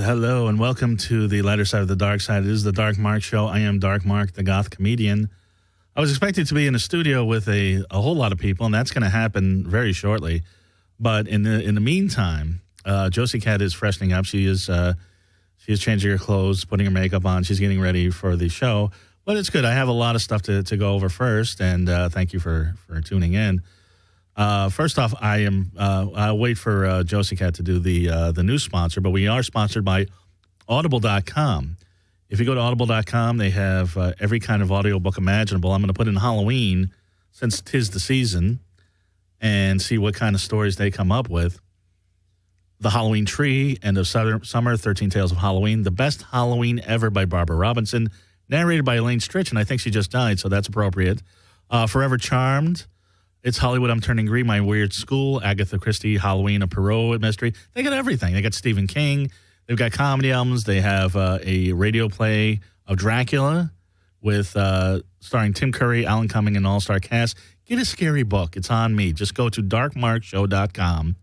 Hello, and welcome to the lighter side of the dark side. It is the Dark Mark Show. I am Dark Mark, the goth comedian. I was expected to be in a studio with a whole lot of people, and that's going to happen very shortly. But in the meantime, Josie Cat is freshening up. She is changing her clothes, putting her makeup on. She's getting ready for the show. But it's good. I have a lot of stuff to go over first, and thank you for tuning in. First off, I'll wait for Josie Cat to do the new sponsor, but we are sponsored by Audible.com. If you go to Audible.com, they have every kind of audiobook imaginable. I'm going to put in Halloween, since 'tis the season, and see what kind of stories they come up with. The Halloween Tree, End of Summer, 13 Tales of Halloween, The Best Halloween Ever by Barbara Robinson, narrated by Elaine Stritch, and I think she just died, so that's appropriate. Forever Charmed, It's Hollywood, I'm Turning Green, My Weird School, Agatha Christie, Halloween, A Poirot Mystery. They got everything. They got Stephen King. They've got comedy albums. They have a radio play of Dracula with starring Tim Curry, Alan Cumming, and an all-star cast. Get a scary book. It's on me. Just go to darkmarkshow.com.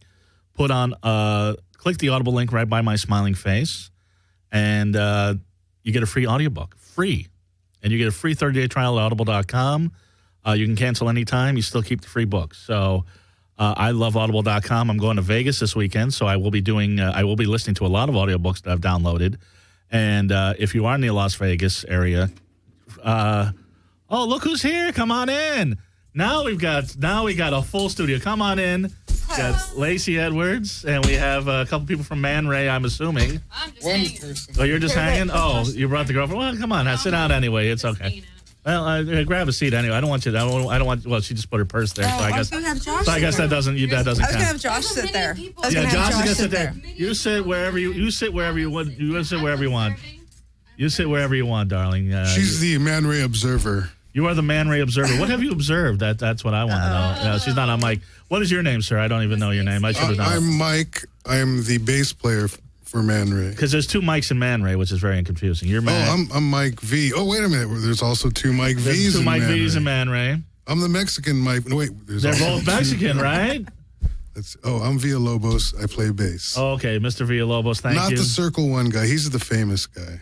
Click the Audible link right by my smiling face, and you get a free audiobook. Free. And you get a free 30-day trial at audible.com. You can cancel anytime. You still keep the free book. So I love audible.com. I'm going to Vegas this weekend, so I will be listening to a lot of audiobooks that I've downloaded. And if you are in the Las Vegas area, look who's here. Come on in. Now we got a full studio. Come on in. We got Lacey Edwards, and we have a couple people from Man Ray, I'm assuming. I'm just hanging. Oh, you're just hanging? Oh, you brought the girlfriend. Well, come on. Sit down anyway. It's okay. Well, grab a seat anyway. I don't want you. I don't want. Well, she just put her purse there, so I guess. Have Josh that doesn't count. I was gonna have Josh sit there. Josh is gonna sit there. You sit wherever you sit wherever you want. You sit wherever you want. You sit wherever you want, darling. She's the Man Ray Observer. You are the Man Ray Observer. What have you observed? That's what I want to know. She's not on mic. What is your name, sir? I don't even know your name. I should have known. I'm Mike. I'm the bass player for Man Ray. Because there's two Mikes in Man Ray, which is very confusing. You're Man. I'm Mike V. Oh, wait a minute. There's also two Mike V's. There's two Mike V's in Man Man Ray. I'm the Mexican Mike. No, wait. They're both Mexican, right? I'm Villalobos. I play bass. Oh, okay, Mr. Villalobos. Thank you. Not the Circle One guy. He's the famous guy.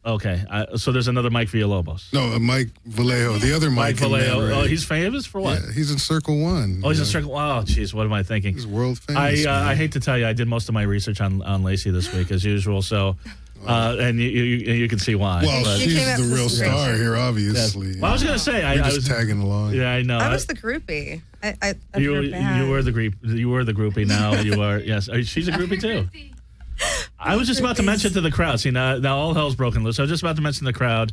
Okay, so there's another Mike Villalobos. No, Mike Vallejo. The other Mike Vallejo. Oh, he's famous for what? Yeah, he's in Circle One. Oh, he's in Circle. Oh, jeez, what am I thinking? He's world famous. I hate to tell you, I did most of my research on Lacey this week as usual. So, and you can see why. Well, she's the real star here, obviously. Yes. Well, I was going to say, I was tagging along. Yeah, I know. I was the groupie. You were the groupie. Now you are. Yes, she's a groupie too. I was just about to mention to the crowd. See, now all hell's broken loose. I was just about to mention to the crowd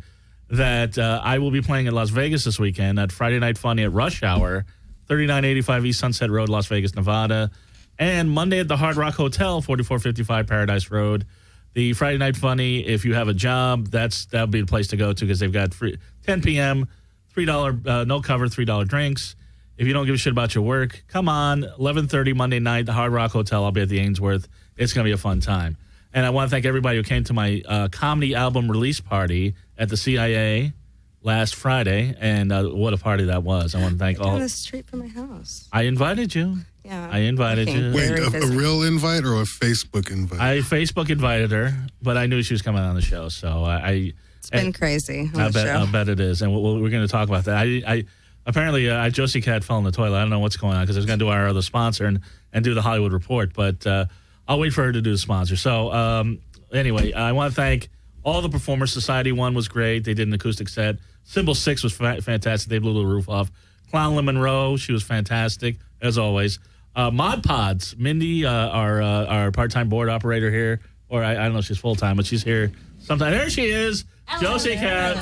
that I will be playing at Las Vegas this weekend at Friday Night Funny at Rush Hour, 3985 East Sunset Road, Las Vegas, Nevada. And Monday at the Hard Rock Hotel, 4455 Paradise Road. The Friday Night Funny, if you have a job, that'll be the place to go to because they've got free 10 p.m., $3, no cover, $3 drinks. If you don't give a shit about your work, come on, 11:30 Monday night, the Hard Rock Hotel. I'll be at the Ainsworth. It's going to be a fun time. And I want to thank everybody who came to my comedy album release party at the CIA last Friday. And what a party that was. I want to thank all. Down the street from my house. I invited you. Yeah. I invited you. Wait, a real invite or a Facebook invite? I Facebook invited her, but I knew she was coming on the show. So It's been crazy. I bet it is. And we're going to talk about that. Apparently, Josie Cat fell in the toilet. I don't know what's going on because I was going to do our other sponsor and do the Hollywood Report. But I'll wait for her to do the sponsor. So anyway, I want to thank all the performers. Society 1 was great. They did an acoustic set. Symbol 6 was fantastic. They blew the roof off. Clown Monroe, she was fantastic, as always. Mod Pods, Mindy, our part-time board operator here. Or I don't know if she's full-time, but she's here sometime. There she is, Josie Cat.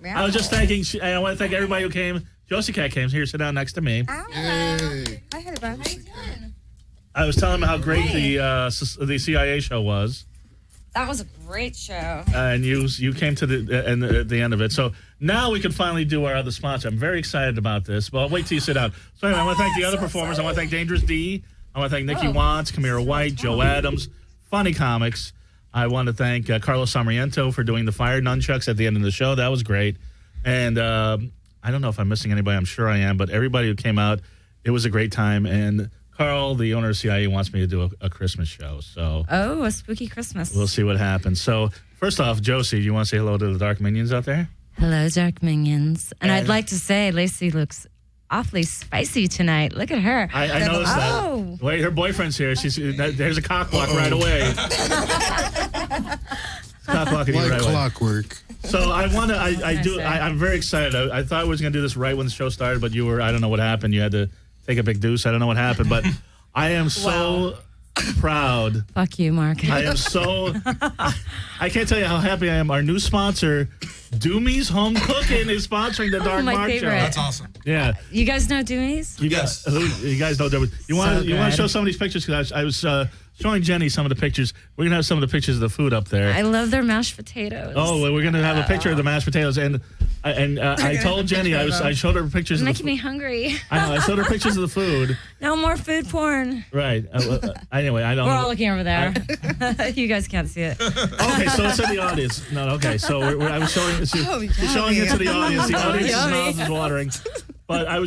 I was just thanking, I want to thank everybody who came. Josie Cat came here, sit down next to me. Yay. I had a bunch. I was telling him how great the CIA show was. That was a great show. And you came to the end of it. So now we can finally do our other sponsor. I'm very excited about this. But I'll wait till you sit down. So anyway, I want to thank the other performers. I want to thank Dangerous D. I want to thank Nikki Watts, Kamira White, Joe Adams, Funny Comics. I want to thank Carlos Samariento for doing the fire nunchucks at the end of the show. That was great. And I don't know if I'm missing anybody. I'm sure I am. But everybody who came out, it was a great time. And Carl, the owner of CIE, wants me to do a Christmas show. So Oh, a spooky Christmas. we'll see what happens. So first off, Josie, do you want to say hello to the Dark Minions out there? Hello, Dark Minions. And I'd like to say Lacey looks awfully spicy tonight. Look at her. I noticed Oh. that. Wait, her boyfriend's here. There's a cock block right away. Cock blocking you Like right away. clockwork. So I want to. Nice. I'm very excited. I thought I was going to do this right when the show started, but you were. I don't know what happened. You had to take a big deuce. I don't know what happened, but I am so proud. Fuck you, Mark. I am so. I can't tell you how happy I am. Our new sponsor, Doomy's Home Cooking, is sponsoring the Dark my Mark favorite. Show. That's awesome. Yeah. You guys know Doomies? You guys know that. You want to good. show some of these pictures? Because I was showing Jenny some of the pictures. We're gonna have some of the pictures of the food up there. I love their mashed potatoes. Oh, well, we're gonna have a picture of the mashed potatoes, and I told Jenny I showed her pictures. It's of the making me hungry. I know. I showed her pictures of the food. No more food porn. Right. Anyway, I don't. We're know. all looking over there. You guys can't see it. Okay, so it's in the audience. No, okay. So I was showing it to the audience. The audience's Yummy. mouth is watering. But I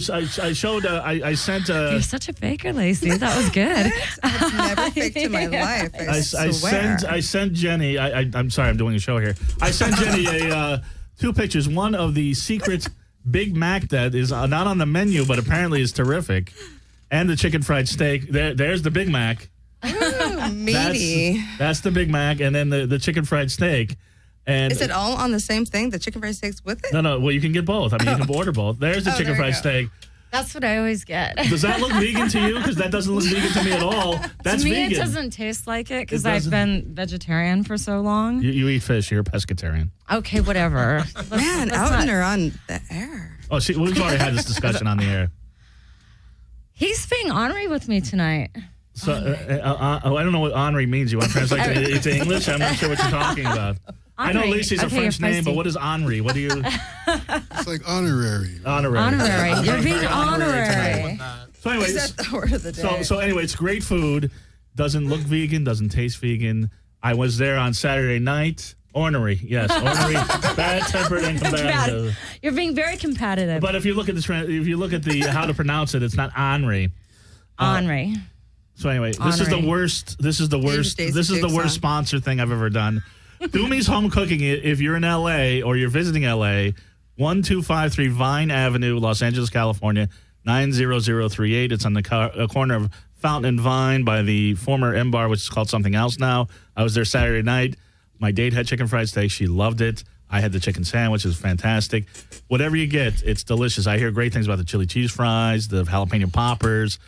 showed. I sent. You're such a baker, Lacey. That was good. I've never faked in my life. I sent Jenny. I'm sorry, I'm doing a show here. I sent Jenny two pictures. One of the secret Big Mac that is not on the menu, but apparently is terrific, and the chicken fried steak. There's the Big Mac. Ooh, meaty. That's the Big Mac, and then the chicken fried steak. And Is it all on the same thing? The chicken fried steaks with it? No. Well, you can get both. I mean, you can order both. There's the chicken there fried you go. steak. That's what I always get. Does that look vegan to you? Because that doesn't look vegan to me at all. That's to me, vegan. it doesn't taste like it because It I've doesn't? been vegetarian for so long. You eat fish. You're a pescatarian. Okay, whatever. Man, let's out not- and around the air. Oh, see, we've already had this discussion on the air. He's being ornery with me tonight. So I don't know what Henri means. You want to translate it to English? I'm not sure what you're talking about. I know Henri. Lacey's a Okay, French you're name, but feisty. what is Henri? What do you It's like honorary. honorary? Honorary. You're being Honorary honorary. So anyways, Is that the word of the day? so anyway, it's great food. Doesn't look vegan. Doesn't taste vegan. I was there on Saturday night. Ornery, yes, ornery, bad-tempered and combative. You're being very competitive. But if you look at the how to pronounce it, it's not Henri. Henri. So anyway, this is the Henri. worst. This is the worst. Daisy This is the Dukes worst on. sponsor thing I've ever done. Doomy's Home Cooking. If you're in LA or you're visiting LA, 1253 Vine Avenue, Los Angeles, California, 90038. It's on the corner of Fountain and Vine by the former M Bar, which is called something else now. I was there Saturday night. My date had chicken fried steak. She loved it. I had the chicken sandwich. It was fantastic. Whatever you get, it's delicious. I hear great things about the chili cheese fries, the jalapeno poppers.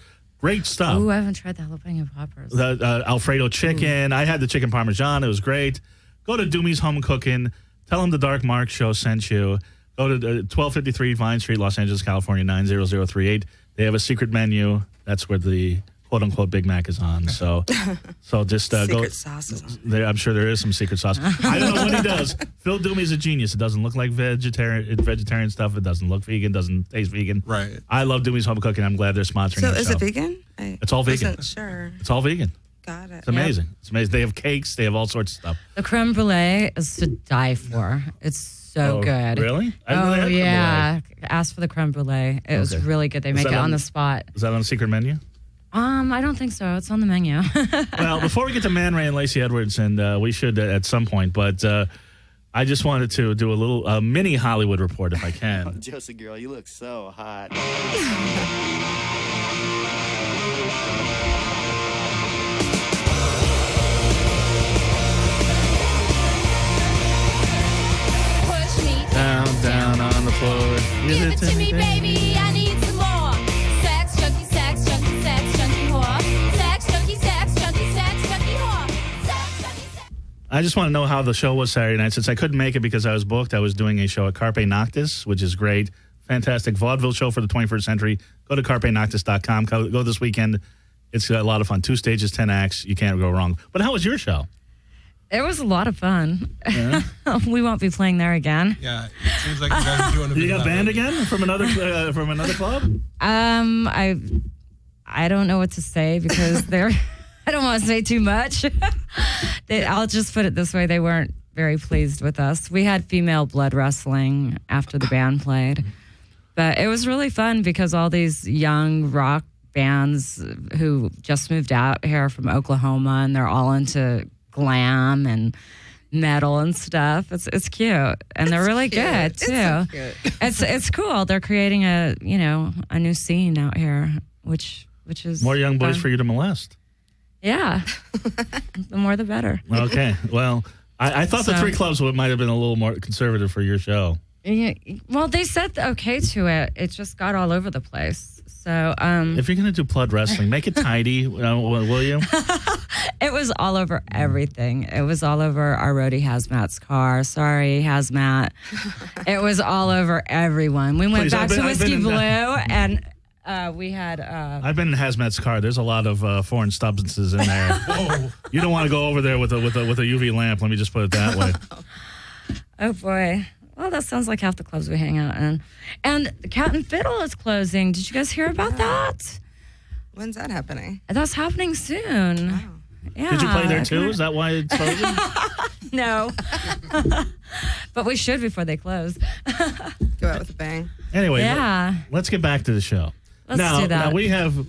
Great stuff. Ooh, I haven't tried the jalapeno poppers. The Alfredo chicken. I had the chicken parmesan. It was great. Go to Doomy's Home Cooking. Tell them the Dark Mark Show sent you. Go to 1253 Vine Street, Los Angeles, California, 90038. They have a secret menu. That's where the quote-unquote Big Mac is on. So just go. Secret sauce is on. I'm sure there is some secret sauce. I don't know what he does. Phil Doomy's a genius. It doesn't look like vegetarian stuff. It doesn't look vegan. Doesn't taste vegan. Right. I love Doomy's Home Cooking. I'm glad they're sponsoring So the is show. it vegan? It's all vegan. Wasn't sure. It's all vegan. Got it. It's amazing. It's amazing. They have cakes. They have all sorts of stuff. The creme brulee is to die for. It's so Oh, good. Really? I didn't know they Oh, had creme yeah. Ask for the creme brulee. It was Okay. really good. They Is make that it on on- the spot. Is that on the secret menu? I don't think so. It's on the menu. Well, before we get to Man Ray and Lacey Edwards, and we should at some point, but I just wanted to do a mini Hollywood report if I can. Josie girl, you look so hot. Push me Down on the floor. Give it to me, baby. I need some more. Sex junkie, sex junkie, sex junkie whore. Sex junkie, sex junkie, sex junkie whore. Sex junkie, sex. I just want to know how the show was Saturday night. Since I couldn't make it because I was booked, I was doing a show at Carpe Noctis, which is great. Fantastic vaudeville show for the 21st century. Go to carpenoctis.com. Go this weekend. It's a lot of fun. 2 stages, 10 acts. You can't go wrong. But how was your show? It was a lot of fun. Yeah. We won't be playing there again. Yeah, it seems like you guys are doing a big You got level. banned again from another club? I don't know what to say because they're. I don't want to say too much. I'll just put it this way: they weren't very pleased with us. We had female blood wrestling after the band played, but it was really fun because all these young rock bands who just moved out here from Oklahoma, and they're all into glam and metal and stuff. It's cute, and they're really good too. It's so cute. It's cool. They're creating a new scene out here, which is More young boys fun. for you to molest. Yeah, the more the better. Okay. Well, I thought the So- 3 clubs might have been a little more conservative for your show. Yeah, well, they said okay to it. It just got all over the place. So If you're going to do blood wrestling, make it tidy, will you? it was all over everything. It was all over our roadie Hazmat's car. Sorry, Hazmat. It was all over everyone. We went Please, back I've been- to I've Whiskey been in Blue, that- and we had. I've been in Hazmat's car. There's a lot of foreign substances in there. You don't want to go over there with a UV lamp. Let me just put it that way. Oh boy. Well, that sounds like half the clubs we hang out in. And the Cat and Fiddle is closing. Did you guys hear about that? When's that happening? That's happening soon. Wow. Yeah. Did you play there too? Is that why it's closing? No. But we should before they close. Go out with a bang. Anyway, Yeah. let's get back to the show. Let's do that. Now we have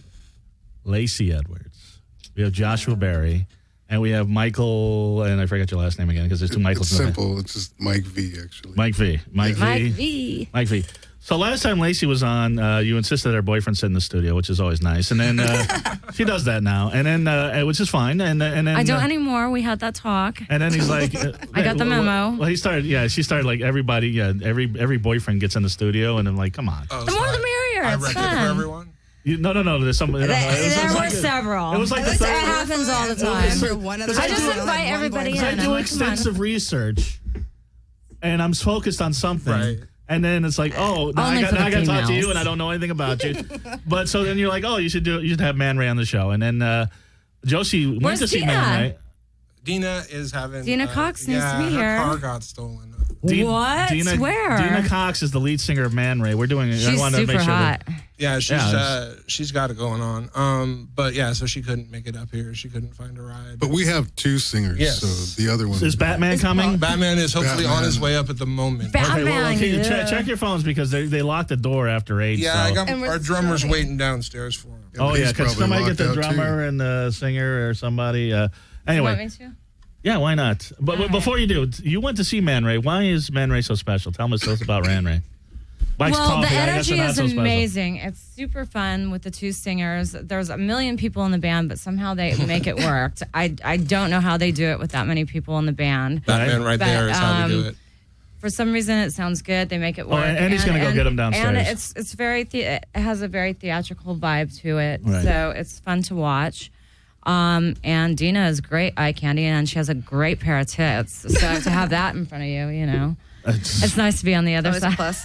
Lacey Edwards, we have Joshua Berry, and we have Michael, and I forgot your last name again because there's 2 Michaels. It's in the simple. It's just Mike V, actually. Mike V. Mike V. V. So last time Lacey was on, you insisted her boyfriend sit in the studio, which is always nice. And then she does that now, and then which is fine. And then I don't anymore. We had that talk. And then he's like, I got the memo. Well, she started like everybody, every boyfriend gets in the studio, and I'm like, come on. The more the merrier. I It's wrecked it fun. for everyone. No. There's some. There were several. It was like the It third. happens all the I time. remember one other I just time, invite like, one everybody boyfriend. in. I I'm do like, come on. extensive research, and I'm focused on something. Right. And then it's like, oh, now Only I for got the to talk to females. you, and I don't know anything about you. But so then you're like, oh, you should have Man Ray on the show, and then Josie went Where's to see Tina? Man Ray. Dina is having. Dina Cox needs to be her here. car got stolen. What? Dina, Where? Dina Cox is the lead singer of Man Ray. We're doing it. I She's wanted to super make sure hot. Yeah, Yeah, she's got it going on. But yeah, so she couldn't make it up here. She couldn't find a ride. But we have 2 singers, Yes. so the other one is Batman coming? Batman is hopefully Batman. on his way up at the moment. Okay, well, Batman. okay, yeah. check your phones because they locked the door after 8. Yeah, so. I got And we're our drummer's starting. waiting downstairs for him. Oh But yeah, he's because probably somebody get the locked out, drummer and the singer or somebody. You Anyway, want me to? yeah, why not? But All right. before you do, you went to see Man Ray. Why is Man Ray so special? Tell us about Man Ray. Mike's Well, coffee, the I guess energy they're not is so special. amazing. It's super fun with the 2 singers. There's a million people in the band, but somehow they make it work. I don't know how they do it with that many people in the band. Batman right But, there is how we do it. For some reason, it sounds good. They make it work. and he's gonna go get 'em downstairs. And it's very it has a very theatrical vibe to it, Right. so it's fun to watch. And Dina is great eye candy, and she has a great pair of tits. So to have that in front of you, it's nice to be on the other Always a side. plus.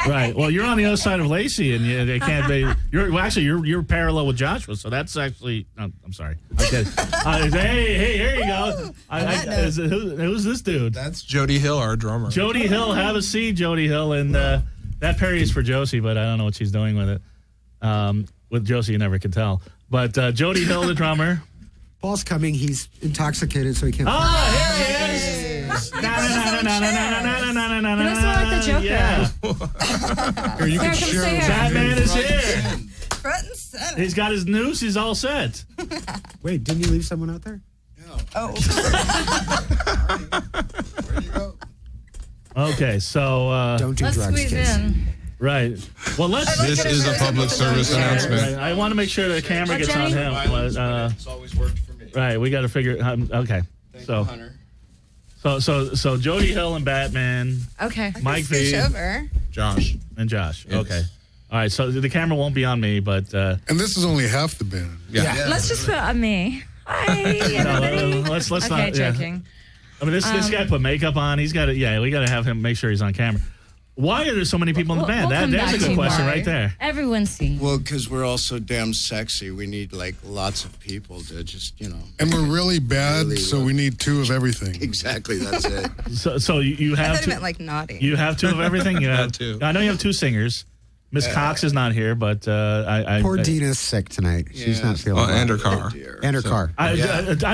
Right. Well, you're on the other side of Lacey, and they can't be. You're parallel with Joshua, so that's actually. Oh, I'm sorry. Okay. Hey, here you go. Who's this dude? That's Jody Hill, our drummer. Jody Hill. Have a seat, Jody Hill, and that Perry is for Josie, but I don't know what she's doing with it. With Josie, you never could tell. But Jody Hill, the drummer. Paul's coming. He's intoxicated, so he can't. Oh, here he is. He looks more like the Joker. Yeah. Here, you Here, can come share. sit here. Batman is here. Front and center. He's got his noose. He's all set. Wait, didn't you leave someone out there? Oh. Where you go? Okay, so Don't do Let's drugs, squeeze kids. in. right. Well, let's. This is a public service Right, announcement. I want to make sure the camera gets on him. It's always worked for me. Right, we got to figure. Okay, so Hunter. so Jody Hill and Batman, Okay. Mike V Scooch over. Josh. and Josh. Yes. Okay, all right. So the camera won't be on me, but And this is only half the band. Yeah. Let's just put on me. Hi, no, everybody. let's Okay, not. Yeah. joking. I mean, this guy put makeup on. He's got to. Yeah, we got to have him make sure he's on camera. Why are there so many people in the band? We'll come That's back a to good you, question Mark. right there. Everyone's seen. Well, because we're all so damn sexy, we need like lots of people to just, And we're really bad, Really so well. we need 2 of everything. Exactly, that's it. So you I have thought it two. meant like naughty. You have 2 of everything. You have two. I know you have 2 singers. Miss Cox is not here, but I Poor Dina's sick tonight. She's not feeling well. And her car. And her car. I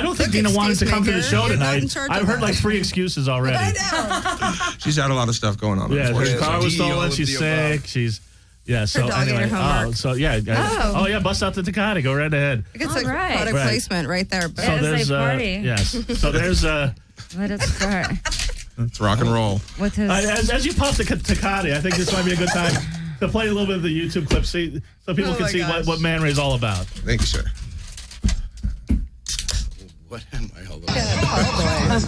don't think Dina wanted to come to the show You're not in tonight. charge of I've heard that. like 3 excuses already. She's had a lot of stuff going on. Yeah, her unfortunately. car was Deal stolen. with She's the above. sick. She's, Yeah. So dog ate her anyway, homework. so yeah. Oh yeah, bust out the Tecate. Go right ahead. It's All a right. product Right. placement right there. But So there's a party. yes. So there's Let us start It's rock and roll. with his. as you pop the Tecate, I think this might be a good time to play a little bit of the YouTube clip, so people Oh can my see gosh. what Man Ray's all about. Thank you, sir. What am I all about?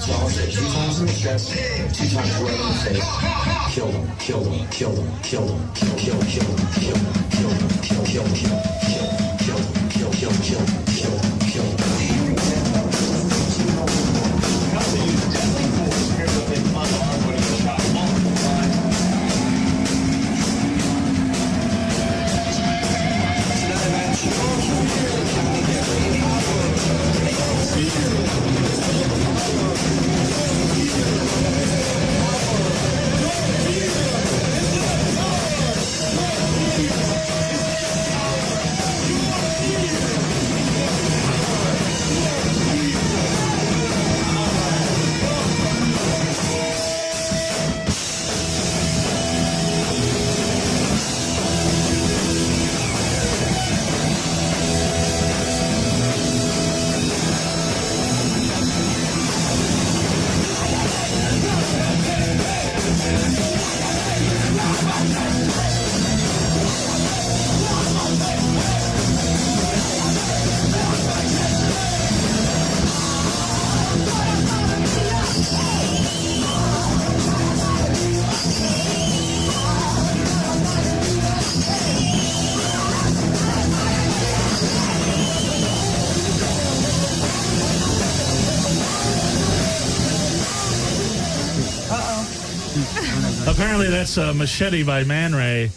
Apparently, that's Machete by Man Ray.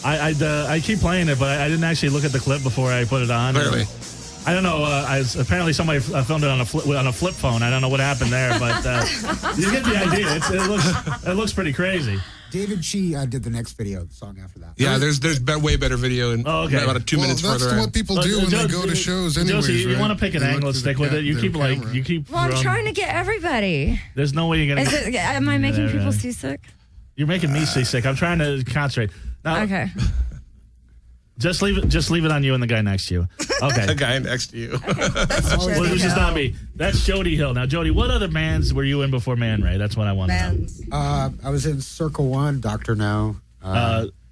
I keep playing it, but I didn't actually look at the clip before I put it on. Clearly. I don't know. Apparently, somebody filmed it on a flip phone. I don't know what happened there, but you get the idea. It looks pretty crazy. David Chi did the next video, the song after that. Yeah, there's way better video in okay. about 2 minutes that's further. what people do when they go to shows anyways, Josie, you right? want to pick an They angle look and through stick with it. You their keep camera. you keep. Well, I'm trying to get everybody. There's no way you're gonna. Am I making people right. seasick? You're making me seasick. I'm trying to concentrate. Now, Okay. Just leave it on you and the guy next to you. Okay. The guy next to you. Well, this is not me. That's Jody Hill. Now, Jody, what other bands were you in before Man Ray? That's what I want to know. bands. I was in Circle One, Dr. No.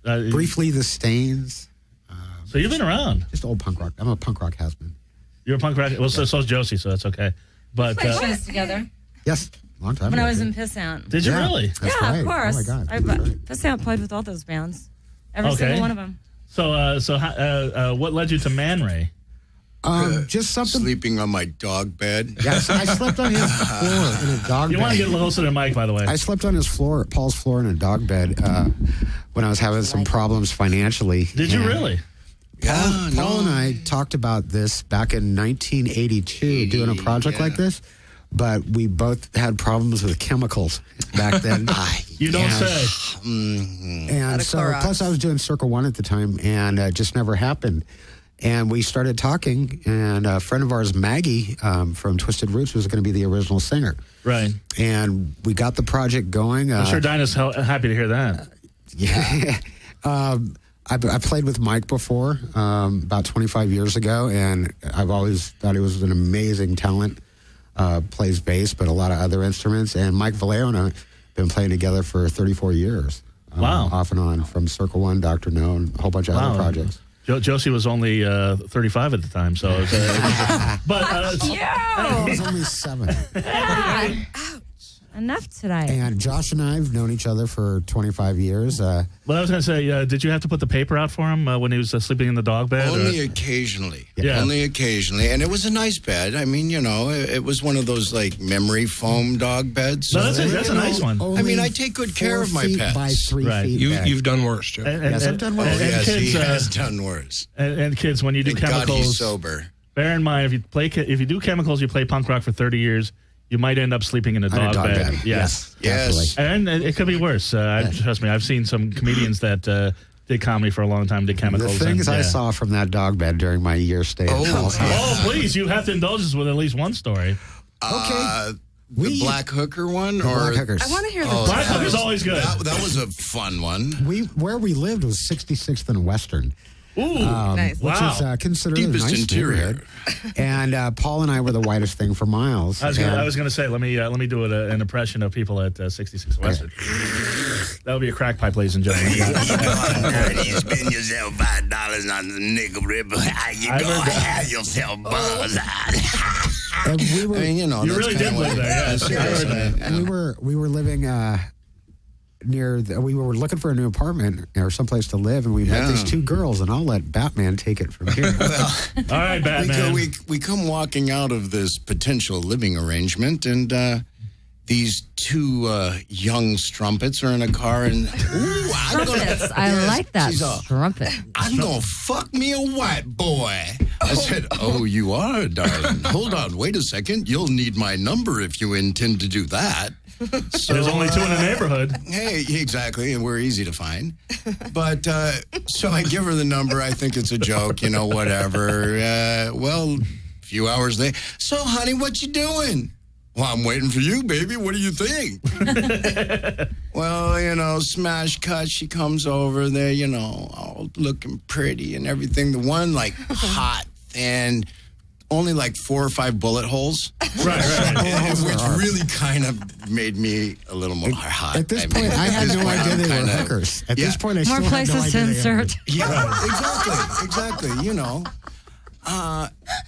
Briefly, The Stains. So you've been around. Just old punk rock. I'm a punk rock has-been. You're a punk rock. Well, so's Josie, so that's okay. But Played shows together Yes, long time when I ago. was in Pissant. did you Yeah. really? That's Yeah, right. of course. Oh, my God. I That's right. Pissant played with all those bands. Every Okay. single one of them. So what led you to Man Ray? Just something. Sleeping on my dog bed. Yes, I slept on his floor in a dog You bed. want to get a little closer to the mic, by the way. I slept on his floor, Paul's floor, in a dog bed when I was having some problems financially. Did you And really? Yeah, Paul and I talked about this back in 1982, doing a project like this, but we both had problems with chemicals back then. You don't Yeah. say. And of so, Clorox. plus I was doing Circle One at the time, and it just never happened. And we started talking, and a friend of ours, Maggie, from Twisted Roots, was going to be the original singer. Right. And we got the project going. I'm sure Dinah's happy to hear that. Yeah. I played with Mike before, about 25 years ago, and I've always thought he was an amazing talent. Plays bass, but a lot of other instruments. And Mike Vallejo and I have been playing together for 34 years. Wow. Off and on, from Circle One, Dr. No, and a whole bunch of other projects. Josie was only 35 at the time, so. But I was only 7. Enough today. And Josh and I have known each other for 25 years. Well, I was going to say, did you have to put the paper out for him when he was sleeping in the dog bed? Only occasionally. Yeah. Only occasionally. And it was a nice bed. I mean, it was one of those like memory foam dog beds. No, that's a nice one. I mean, I take good care 4 of my feet pets. by 3 Right. feet. You've done worse, Joe. Yes, I've done well. Oh, And yes, kids, he has done worse. and kids, when you do Thank God chemicals, he's sober. bear in mind if you do chemicals, you play punk rock for 30 years, you might end up sleeping in a dog bed. Yes. Yes. definitely. And it could be worse. Trust me, I've seen some comedians that did comedy for a long time, did The chemicals. things and, I saw from that dog bed during my year stay at Paul's house. Oh, please, you have to indulge us with at least one story. Okay. The Black Hooker one? The or Black Hookers. I want to hear the Black joke. Hooker's always good. That was a fun one. Where we lived was 66th and Western. Ooh, Nice. Which wow. is considered Deepest a nice interior. neighborhood. And Paul and I were the whitest thing for miles. I was And- going to say, let me do an impression of people at 66 Western. That would be a crack pipe, ladies and gentlemen. You spend yourself $5 on the nickel ripper. How you I gonna heard that. have yourself buzz? and we were, I mean, you know, You that's really kinda did what- live there, yeah. that's I heard that. yeah. we were living we were looking for a new apartment or someplace to live, and we met Yeah. these two girls, and I'll let Batman take it from here. All right, Batman. We come walking out of this potential living arrangement, and these two young strumpets are in a car, and Strumpets. I like that she's all, strumpet. I'm gonna fuck me a white boy. I said, "Oh, you are, darling. Hold on, wait a second. You'll need my number if you intend to do that." So, There's only two in the neighborhood. Hey, exactly, and we're easy to find. But so I give her the number. I think it's a joke, you know, whatever. Well, a few hours later, so honey, what you doing? Well, I'm waiting for you, baby. What do you think? Well, you know, smash cut. She comes over there, you know, all looking pretty and everything. The one, like, hot, thin, only like 4 or 5 bullet holes. Right. Which really kind of made me a little more hot. At this I point, mean, I at had this no point, idea I'm they were kinda- hookers. At Yeah. this point, I More still had no places to idea they were- insert. Yeah, exactly, you know.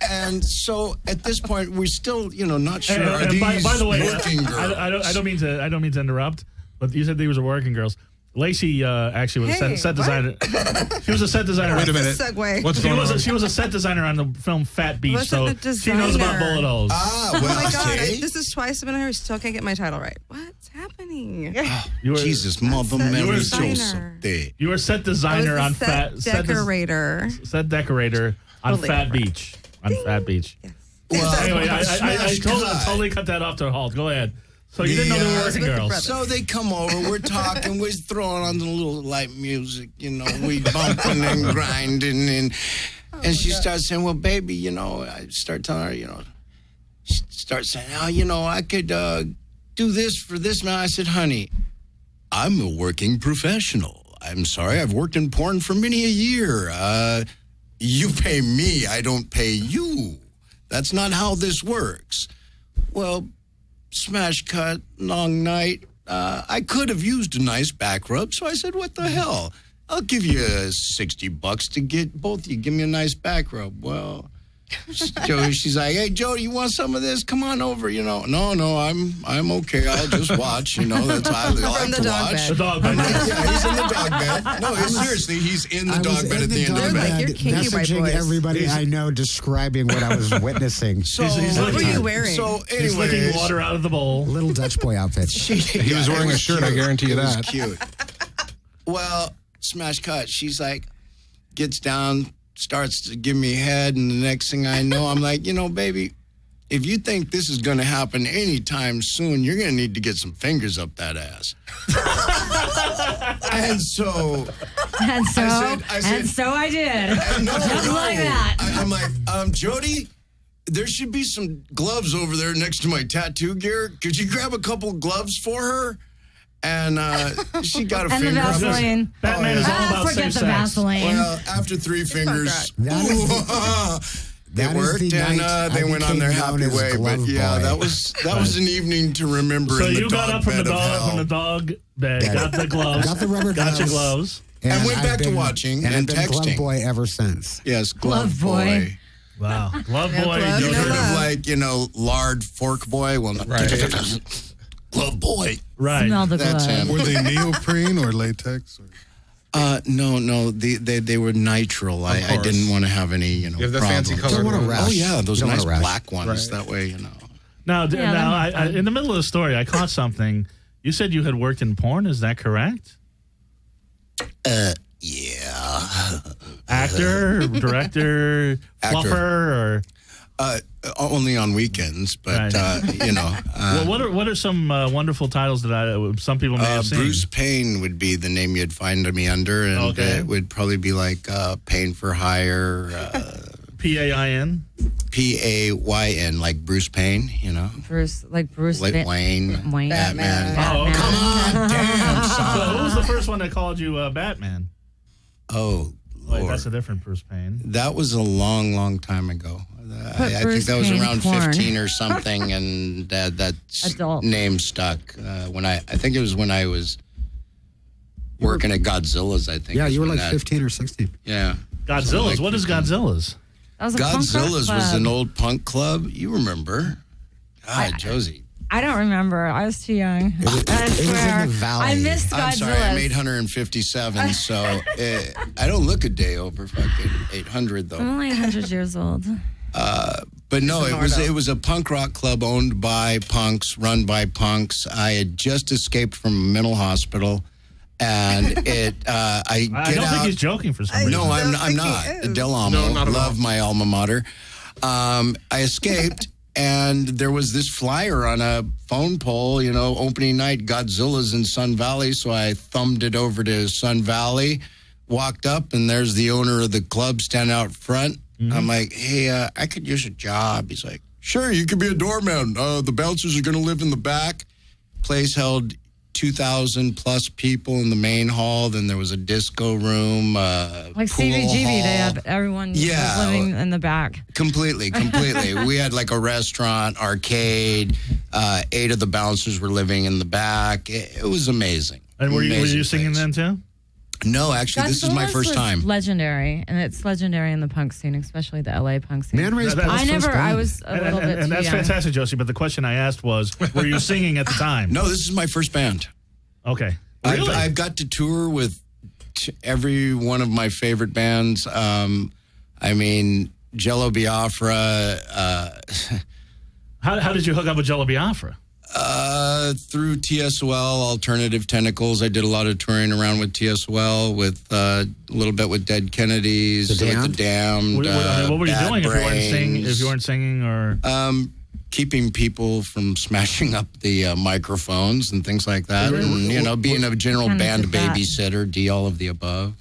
And so at this point, we're still, you know, not sure. Are And these by the way, working girls? I don't mean to interrupt, but you said these were working girls. Lacey actually was a Hey, set what? designer. She was a set designer. Wait a This minute. segue. What's She going on? was a set designer on the film Fat Beach, Wasn't so a she knows about designer. bullet holes. Ah, Oh well, my God. see? This is twice I've been here. I still can't get my title right. What's happening? You were, Jesus, Mother That's Mary designer. Joseph. You were set I was designer the on set Fat decorator. set decorator on Totally Fat different. Beach. On Fat Beach. Yes. Well, Anyway, I smash cut. totally cut that off to a halt. Go ahead. So you didn't know they were Yeah. working With the girls. brothers. So they come over, we're talking, we're throwing on the little light music, you know, we bumping and grinding, and she starts saying, well, baby, you know, I start telling her, you know, she starts saying, oh, you know, I could do this for this man. I said, honey, I'm a working professional. I'm sorry, I've worked in porn for many a year. You pay me, I don't pay you. That's not how this works. Well, smash cut, long night. I could have used a nice back rub, so I said, what the hell? I'll give you $60 to get both of you. Give me a nice back rub. Well, she's like, hey, Joe, you want some of this? Come on over, you know. No, I'm okay. I'll just watch, you know. That's I like From the to dog watch. bed. The dog bed. Yeah, he's in the dog bed. No, seriously, he's in the I was dog bed in at the end of dog the bed. bed. Like, you're kinky white messaging boys. everybody I know, describing what I was witnessing. So, He's What were licking- you wearing? So, He's licking anyways, water out of the bowl. Little Dutch boy outfit. He was wearing a shirt, I guarantee you It was that. cute. Well, smash cut. She's like, gets down, starts to give me head, and the next thing I know, I'm like, you know, baby, if you think this is going to happen anytime soon, you're going to need to get some fingers up that ass. And so, And so, I said- and so I did. no, Just no. like that. I'm like, Jody, there should be some gloves over there next to my tattoo gear. Could you grab a couple gloves for her? And she got a And the finger up. Vaseline. Batman is all about Forget safe the sex. Vaseline. Well, after 3 fingers, That is it that is worked, the and night they I went on their became known happy as way. But Glove yeah, Boy. that was an evening to remember. So in the you got dog up from the bed of dog hell. dog bed, got the gloves, Got the rubber got your gloves. gloves. And went I've back to been- watching and and I've been Glove texting. Boy ever since. Yes, Glove Boy. Wow, glove Yeah, boy. gloves, you no Sort heard love. of like, you know, lard fork boy. Well, not Right. Glove Boy. right. Smell the That's glove. him. Were they neoprene or latex? Or? No, they were nitrile. I course. didn't want to have any, you know, You have the problems. fancy Don't colored want to ones. rush. Oh yeah, those Don't nice wanna rush. black ones. Right. That way, you know. Now, Yeah, now that'd be in the middle of the story, I caught something. You said you had worked in porn. Is that correct? Yeah. Actor, director, Actor. fluffer, or Only on weekends, but Right. you know. well, what are some wonderful titles that some people may have seen? Bruce Payne would be the name you'd find me under, and Okay. it would probably be like Payne for Hire, PAIN. Payn, like Bruce Payne, you know? Bruce Like Wayne. Wayne. Batman. Oh, okay. Come on, damn, So son. who was the first one that called you Batman? Oh, Wait, Lord. that's a different Bruce Payne. That was a long, long time ago. I think Bruce that was Payne around porn. 15 or something, and that Adult. name stuck. I think it was when I was working at Godzilla's, I think. Yeah, is you were when like 15 or 16. Yeah. Godzilla's. Like What is 15. Godzilla's? That was a punk rock Godzilla's was club. an old punk club. You remember? God, Josie. I don't remember. I was too young. I It was in swear. the valley. I missed Godzilla. I'm sorry, I'm 857, so I don't look a day over fucking 800, though. I'm only 100 years old. But no, it was a punk rock club owned by punks, run by punks. I had just escaped from a mental hospital, and I I get don't think out. he's joking for some reason. No, I'm think he not. is. Del Amo, No, not at love all. my alma mater. I escaped, and there was this flyer on a phone pole, you know, opening night, Godzilla's in Sun Valley. So I thumbed it over to Sun Valley, walked up, and there's the owner of the club standing out front. I'm like, hey, I could use a job. He's like, sure, you could be a doorman. The bouncers are going to live in the back. Place held 2,000 plus people in the main hall. Then there was a disco room, Like pool CBGB, hall. they have everyone Yeah. was living in the back. Completely. We had like a restaurant, arcade. 8 of the bouncers were living in the back. It was amazing. And were you Amazing singing place. then too? No, actually, this is my Godzilla's first was time. Legendary, and it's legendary in the punk scene, especially the LA punk scene. Man raised That- Paul's I first never. I band. was a little bit And too that's young. fantastic, Josie. But the question I asked was, were you singing at the time? No, this is my first band. Okay. Really? I've got to tour with every one of my favorite bands. I mean, Jello Biafra, How did you hook up with Jello Biafra? through TSOL, Alternative Tentacles. I did a lot of touring around with TSOL, with a little bit with Dead Kennedys, The with Damned? the Damned. What were you Bad doing if Brains. you weren't singing or? Keeping people from smashing up the microphones and things like that, and being a general Kinda band did that. babysitter, D all of the above.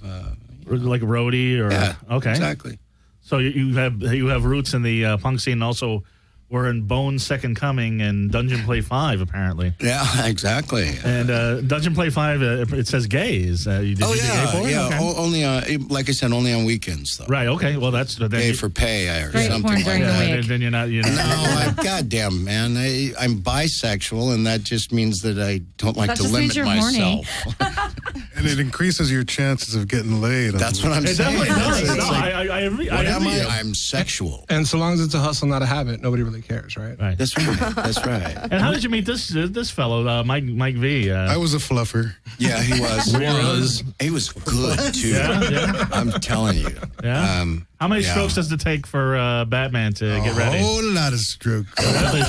Like a roadie or Yeah, okay, exactly. So you have roots in the punk scene. And also, were in Bones' Second Coming and Dungeon Play 5 apparently. Yeah, exactly. And Dungeon Play 5, it says gays. Did you do gay porn? yeah. Okay. Only like I said, only on weekends though. Right. Okay. Well, that's then Pay you- for pay or Straight something porn like during the that. yeah, week. then you're not. No, goddamn, man. I'm bisexual, and that just means that I don't like That to just means limit you're horny. myself. And it increases your chances of getting laid. That's what I'm It saying. definitely does. It's No, like, I agree. I what am agree. I? I'm sexual. And so long as it's a hustle, not a habit, nobody really cares, right? Right. That's right. That's right. And how did you meet this fellow, Mike V? I was a fluffer. Yeah, he was. He was good too. Yeah. I'm telling you. Yeah. How many yeah. strokes does it take for Batman to get ready? A whole lot of stroke. Really?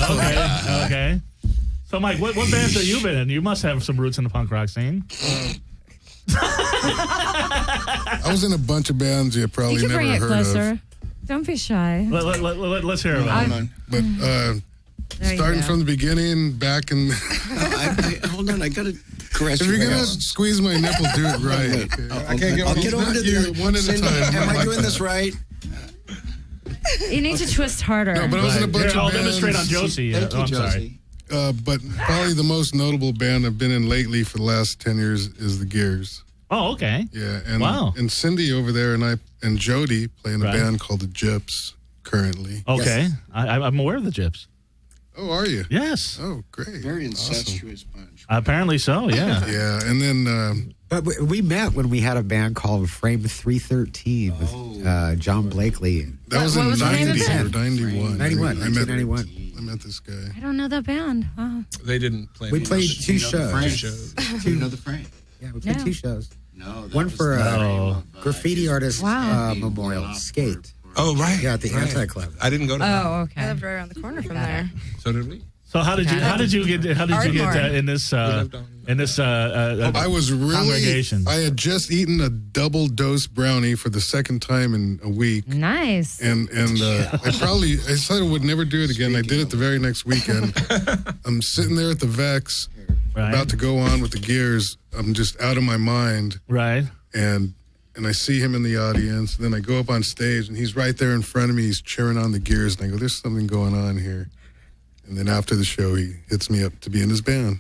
Okay. So, Mike, what bands have you been in? You must have some roots in the punk rock scene. I was in a bunch of bands you You probably can never bring it heard closer. of. Don't be shy. Let's hear about it. But There you starting go. from the beginning, back in. Hold on, I gotta caress If your you're gonna hair. sugquease my nipple, do it right. I can't I'll get over to you the one at a Cindy, time. Am I doing this right? You need to twist harder. No, but I was in a bunch Here, I'll of demonstrate on bands. Josie. Thank you, I'm sorry. Josie. But probably the most notable band I've been in lately for the last 10 years is the Gears. Oh, okay. Yeah, and Wow. and Cindy over there and Jody play in a Right. band called the Gyps currently. Okay. I'm aware of the Gyps. Oh, are you? Yes. Oh, great. Very Awesome. incestuous bunch. Apparently so, yeah. Yeah, and then But we met when we had a band called Frame 313 with John Blakely. that was What in was the name of 90 it? or 91. 91, I met 1991. I met this guy. I don't know that band. Wow. They didn't play. We any played of 2 the shows. shows. Do you know the frame? Yeah, we played Yeah. 2 shows. No. that One was for the a frame of, graffiti artist Wow. memorial, Skate. Oh, right. Yeah, at the right. Anti-Club. I didn't go to that. Oh, I okay. lived right around the corner from there. So did we. So how did you get Ardmore. in this lived on- I was really. congregation? I had just eaten a double dose brownie for the second time in a week. Nice. And I said I would never do it again. I did it the very next weekend. I'm sitting there at the Vex, Right. about to go on with the Gears. I'm just out of my mind, Right. and and I see him in the audience. And then I go up on stage, and he's right there in front of me. He's cheering on the Gears, and I go, "There's something going on here." And then after the show, he hits me up to be in his band.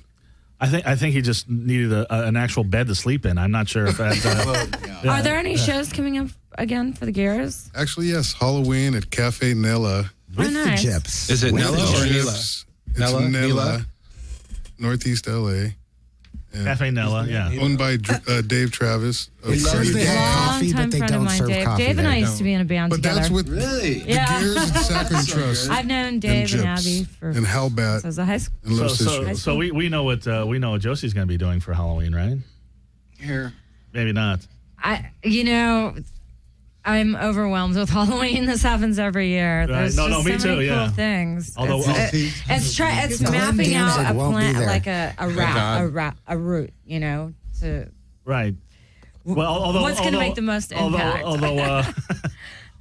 I think he just needed an actual bed to sleep in. I'm not sure if that. Are there any shows coming up again for the Gears? Actually, yes, Halloween at Cafe Nella. With nice. the Gyps. Is it With Nella the or Gyps. Nela? It's Nella? Nella, Northeast LA. Cafe Nella, yeah. Owned by Dave Travis. It says they have coffee, Long-time but they friend of don't mine, serve Dave. coffee. Dave and there. I used to be in a band But together. that's with Really? the Yeah. Gears and Saccharine Trust. I've known Dave and Gyps Abby for and Hellbat since high school. and Love Sister. So we know what Josie's going to be doing for Halloween, right? Here. Maybe not. I'm overwhelmed with Halloween. This happens every year. There's No, just me so many too, cool yeah. things. Although- it's Glenn mapping out Danzig a won't be plan, there. like a route, to Right. Well, although what's going to make the most impact.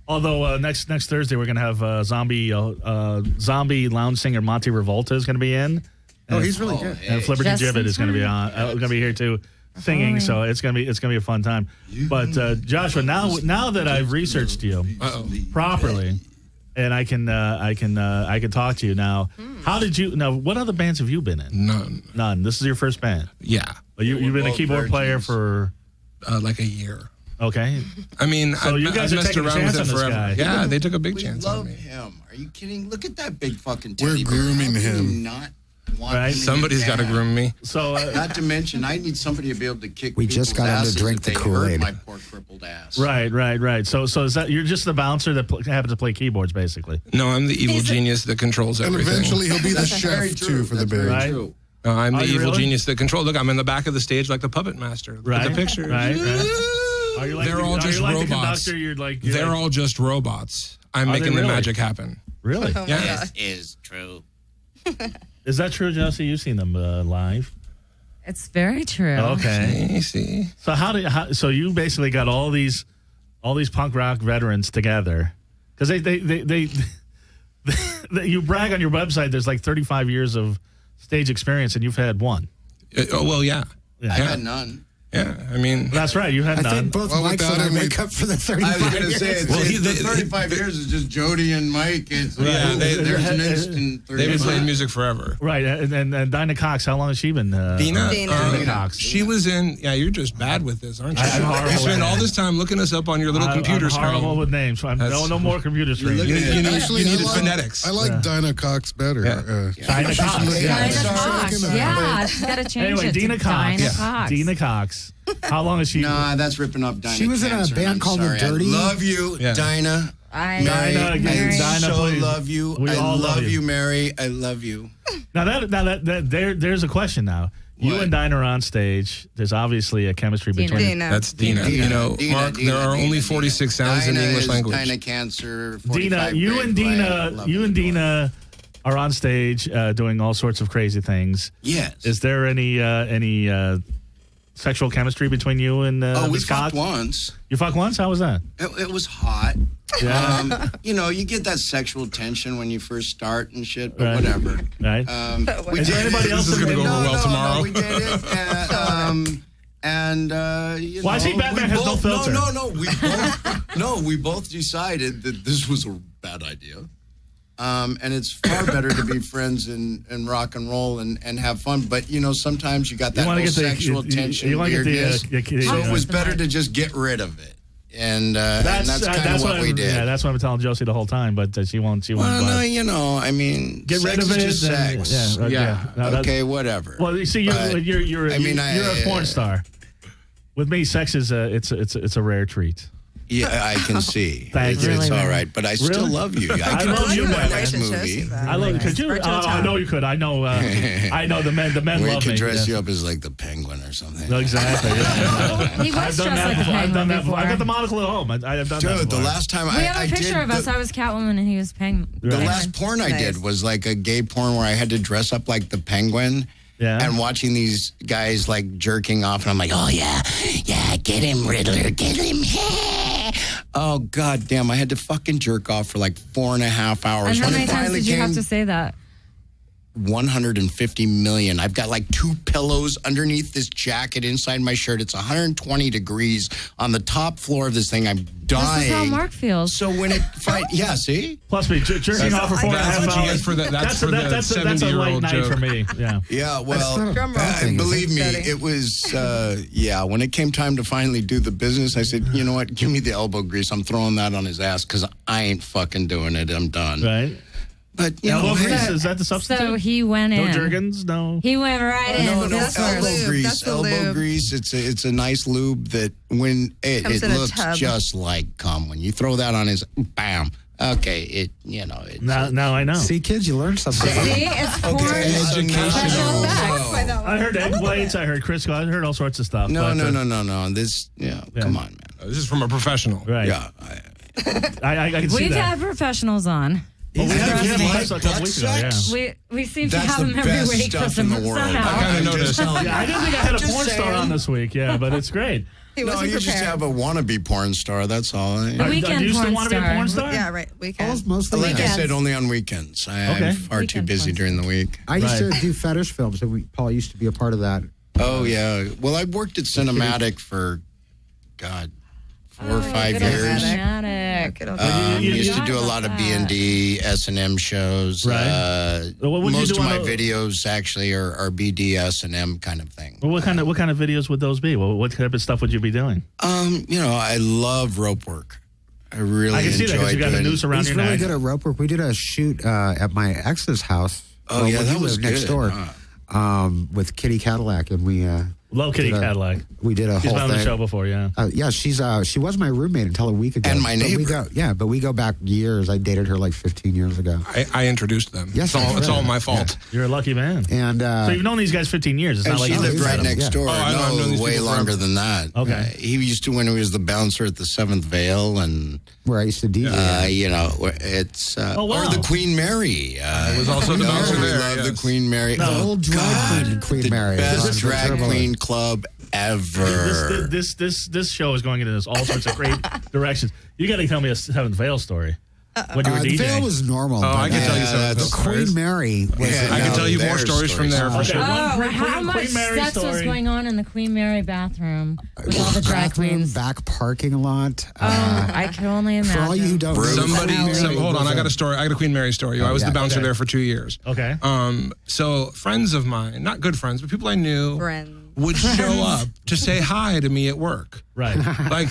Although next Thursday we're going to have zombie lounge singer Monty Revolta is going to be in. Oh, he's really good. And Flipperty Just Gibbet in is going to be time. on. Going to be here too, singing. So it's going to be a fun time. But Joshua, now that I've researched you properly, and I can talk to you now. How did you? Now, what other bands have you been in? None. This is your first band. Yeah. Well, you've been a keyboard player for like a year. okay. I mean, So you guys I've are messed taking a around chance with on it this forever. guy. Yeah, they took a big We chance love on me. him. Are you kidding? Look at that big fucking We're teddy bear. grooming How can you him. Not want Right. him in Somebody's your got to band? groom me. So Not to mention, I need somebody to be able to kick. We just people's got him to asses drink if the they Kool-Aid. hurt my poor crippled ass. right. So is that you're just the bouncer that happens to play keyboards, basically? No, I'm the evil genius that controls And everything. eventually he'll be the That's very chef, true. too, for the That's very band. Right. true. No, I'm Are the you evil really? genius that controls. Look, I'm in the back of the stage like the puppet master. Look Right. at the pictures. Right. Are you like They're the, all are just you like the robots. conductor? You're They're like, all just robots. I'm Are they making the really? magic happen. really. Yeah. This is true. Is that true, Josie? You've seen them live. It's very true. Okay. See? So so you basically got all these punk rock veterans together because they you brag on your website. There's like 35 years of stage experience, and you've had one. Oh, well, yeah. I had none. Yeah. I mean, That's right. You had I none. think both Well, Mike's without and I him, make up for the 35 I was going to years. say, it's, Well, the 35 years is just Jody and Mike. It's Yeah, there's an instant. they've been 35. playing music forever. Right, and Dinah Cox. How long has she been? Dina? Dina Cox. She was in, you're just bad with this, aren't you? I'm horrible You spend with all it. this time looking us up on your little computer I'm horrible screen. with names. So no more computer screen. looking You need Actually, I needed like- phonetics. I like Dinah Cox better. Dinah she Cox. should look- Yeah. Dinah Sorry. Cox. Yeah, she's got to change Anyway, it Dina to Cox. Dinah Cox. Dina Cox. How long has she? Nah, that's ripping off Dinah. She was in a Cancer, band I'm called The sorry. Dirty. I love you, Yeah. Dinah. I Mary, Dinah, I Dinah, so please. love you. We I all love love you. you, Mary. I love you. Now that there's a question now. You What? and Dinah are on stage. There's obviously a chemistry Dina. between. Dina. That's Dina. Dina, You know, Dina, Mark, Dina, there are Dina, only Dina. 46 sounds in the Dinah English is language. Dinah Cancer. Dina, 45 you grade and play. Dina, Love you and boy. Dina are on stage doing all sorts of crazy things. Yes. Is there any sexual chemistry between you and we Miss Cox? fucked once. You fucked once? How was that? It was hot. Yeah. You get that sexual tension when you first start and shit, but Right. whatever. Right. We Is there did anybody it. else This is in gonna the- go over well tomorrow. No, we did it. Why is he Batman has no filter? No, we both decided that this was a bad idea. And it's far better to be friends and rock and roll and have fun. But, sometimes you got that wanna whole get the- sexual you tension. wanna get the, weirdness. So it was the better mic. to just get rid of it. And that's kind of what we did. Yeah, that's what I'm telling Josie the whole time, but she won't. Well, budge. I mean, Get rid sex of it. is just and- sex. Yeah. No, that's- Okay, whatever. Well, you see, you're But, you're I mean, a porn star. With me, sex is it's a rare treat. Yeah, I can see. Thank it's, you. it's Really, all really. right, but I still Really? love you. I can love put you, in man. my next Relationship, movie. she's I love. Could you? Right to the I top. know you could. I know. I know the men. The men We love could me. dress yes. you up as like the penguin or something. No, exactly. Yeah. He was I've done dressed that. like a before. I've done penguin that. Before. before. I got the monocle at home. I have done that. Dude, the before. last time We I have a picture did of us. I was Catwoman and he was Penguin. the Right. last porn I Nice. did was like a gay porn where I had to dress up like the penguin. Yeah. And watching these guys like jerking off, and I'm like, oh yeah, get him, Riddler, get him. Oh god damn, I had to fucking jerk off for like 4.5 hours. And how When many it times finally did you have came- to say that? 150 million. I've got like 2 pillows underneath this jacket inside my shirt. It's 120 degrees on the top floor of this thing. I'm dying. This is how Mark feels. So when yeah, see? Plus me jerking off for 4.5 hours. That's for the that's a late 70-year-old night joke. for me. Yeah. Yeah, well, Drum roll. believe me, Steady. it was, when it came time to finally do the business, I said, you know what, give me the elbow grease. I'm throwing that on his ass because I ain't fucking doing it. I'm done. Right. But, Elbow hey, grease, is that the substitute? So he went no in. Jergens? No. He went right in. No, This elbow was- lube. grease. That's the Elbow lube. grease. It's a nice lube that when it Comes in a looks tub. just like cum. When you throw that on his, bam. Okay, it's Now I know. See, kids, you learn something. See, it's for Educational. I heard egg whites. I heard Crisco. I heard all sorts of stuff. No. but, This, come on, man. This is from a professional. Right. Yeah. I can see We've that. had professionals on. Well, we had Trust me. a couple weeks ago. Yeah. We seem to That's have the them every best week stuff in the world. somehow. I kinda I'm noticed. just telling you. Yeah, I didn't think I had a Just porn star saying. on this week. Yeah, but it's great. He No, wasn't you just prepared. have a wannabe porn star. That's all. The weekend do you still porn want to be a star. porn star? Yeah, right. Weekend. Almost mostly. Like I Weekends. said, only on weekends. I'm Okay. far too Weekend busy porn during the week. I used to Right. do fetish films, and Paul used to be a part of that. Oh, yeah. Well, I worked at Cinematic for, God, 4 or 5 Good years. Cinematic. Good old- You Used to forgot do a about lot of that. B&D, S&M shows. Right. Well, what would you Most do of on my the- videos actually are BD, S&M kind of thing. Well, what kind of videos would those be? What type of stuff would you be doing? I love rope work. I really I can see that because enjoy you got the doing. noose around He's your really neck. good at rope work. We did a shoot at my ex's house. Oh, yeah, when that he was lived next good, door huh? with Kitty Cadillac, and we Love Kitty did a- Cadillac. we did a She's whole been on the thing. show before, yeah. Yeah, she was my roommate until a week ago. And my But neighbor. but we go back years. I dated her like 15 years ago. I introduced them. Yes, it's all right. my fault. You're a lucky man. And So you've known these guys 15 years. It's And not like she you lived just right met them. next yeah. door. Oh, I've known No, these way people longer forever. than that. Okay. He used to when he was the bouncer at the Seventh Veil, and where I used to DJ. it's Oh, wow. or the Queen Mary. I was also the bouncer we there, love the yes. Queen Mary. The old drag queen, Queen the Mary. best This is drag terrible. queen club ever. This show is going into all sorts of great directions. You got to tell me a Seventh Veil story. When you were The DJing. veil was normal. Oh, I but, can tell you some that's- of those Queen stories. Mary was. Yeah, I can no, tell you more there's stories from there for Okay, sure. one Oh, Queen- how Queen much Mary sex was story. going on in the Queen Mary bathroom with all the drag bathroom, queens? back parking lot. I can only imagine. for all you who don't know, Somebody, Queen Mary hold on. was I got a story. I got a Queen Mary story. I was yeah. the bouncer Okay. there for 2 years. Okay. So friends of mine, not good friends, but people I knew, Friends. would show up to say hi to me at work. Right. Like,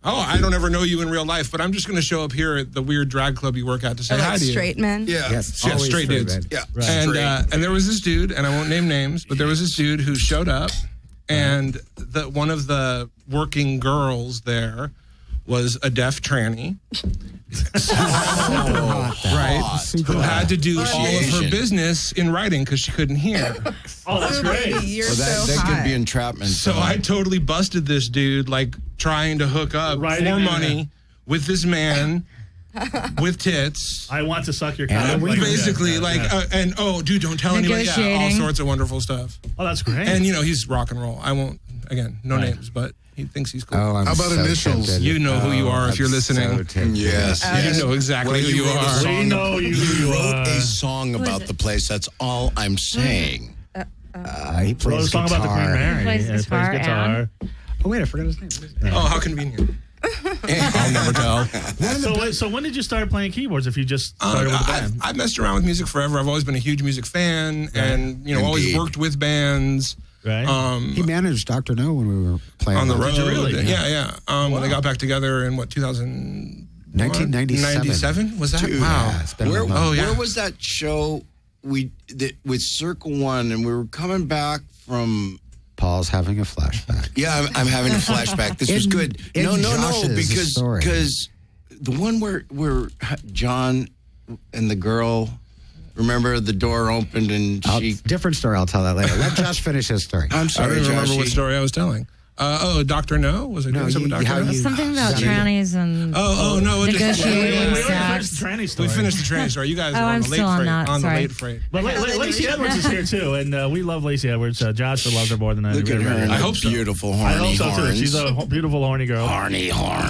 I don't ever know you in real life, but I'm just going to show up here at the weird drag club you work at to say Or hi like to you. straight men. Yeah. Yes, Yeah, always straight dudes. men. Yeah. Right. And there was this dude, and I won't name names, but there was this dude who showed up, and one of the working girls there was a deaf tranny, right? Super Who hot. had to do all of her Asian. business in writing because she couldn't hear. Oh, that's great. You're Well, so that hot. could be entrapment. So I totally busted this dude, like trying to hook up Right, for yeah. money with this man with tits. I want to suck your cock. And Like, Basically, yeah, like, yeah. dude, don't tell anybody. Yeah, all Negotiating. sorts of wonderful stuff. Oh, that's great. And, he's rock and roll. I won't, again, no Right. names, but he thinks he's cool. Oh, I'm How about so initials? tempted. You know who you are if I'm you're listening. so tempted. Yes. You know exactly Well, who you wrote a are. song We know you who you wrote are. a song about the place. That's all I'm saying. He Wrote a plays song about the Queen guitar. Mary. He plays Yeah, guitar, guitar. Oh wait, I forgot his name. Oh, how convenient. I'll never tell. So when did you start playing keyboards if you just started with the band? I've messed around with music forever. I've always been a huge music fan and, always Indeed. worked with bands. Right. He managed Dr. No when we were playing On the live. road. Did you really? Yeah. When they got back together in 2000. 1997. 97? Was that? Dude, Wow. Yeah, it's been a Where, long time. Oh, yeah. where was that show with Circle One, and we were coming back from? Paul's having a flashback. Yeah, I'm having a flashback. This was In- good. in No, Josh's story. because the one where John and the girl, remember the door opened and she. Different story. I'll tell that later. Let Josh finish his story. I'm I sorry, don't even remember Joshy. what story I was telling. Dr. No? Was I doing something with how Dr. No? you- Something about Yeah. trannies and Oh, no. it just- negotiating we already finished sex. the tranny We story. finished the train story. You guys Oh, are on I'm the late still on freight. that, On the sorry. late freight. But Lacey Edwards is here too, and we love Lacey Edwards. Josh loves her more than Look at her, and I her hope so. beautiful I horny hope so too. horns. She's a beautiful horny girl. horny horn.